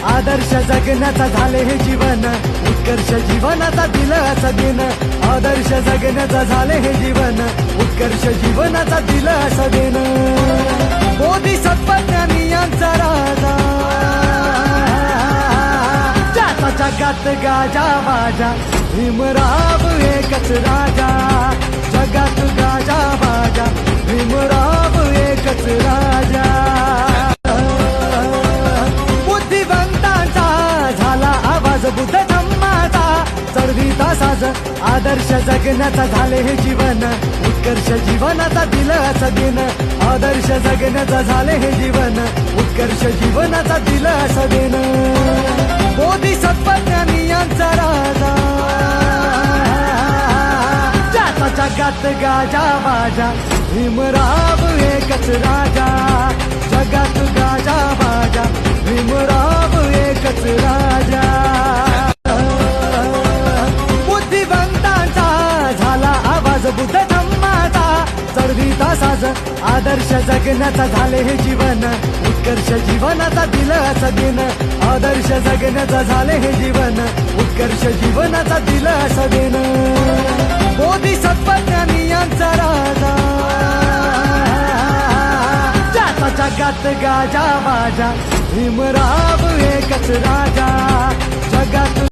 आदर्श जगण्याचा झाले हे जीवन, उत्कर्ष जीवनाचा दिलं असं देणं. आदर्श जगण्याचा झाले हे जीवन, उत्कर्ष जीवनाचा दिलं असं देणं. बोधिसत्व ज्ञानी यांचा राजा, ज्याचा जगात गाजा वाजा. भीमराव एकच राजा, जगात गाजा वाजा. भीमराव एकच राजा. बुद्धिवंतांचा झाला आवाज बुद्ध धम्माचा, चढवीता साज. आदर्श जगण्याचा झाले हे जीवन, उत्कर्ष जीवनाचा दिलं असं देणं. आदर्श जगण्याचा झाले हे जीवन, उत्कर्ष जीवनाचा दिलं असं देणं. बोधिसत्व ज्ञानी यांचा राजा, ज्याचा जगात गाजा वाजा. भीमराव एकच राजा, जगात गाजा वाजा. भीमराव एकच राजा. बुद्धिवंतांचा झाला आवाज बुद्ध धम्माचा, चढवीता साज. आदर्श जगण्याचा झाले हे जीवन, उत्कर्ष जीवनाचा दिलं असं देणं. आदर्श जगण्याचा झाले हे जीवन, उत्कर्ष जीवनाचा दिलं असं देणं. बोधिसत्व ज्ञानी यांचा राजा, ज्याचा जगात गाजा वाजा. भीमराव एकच राजा, जगात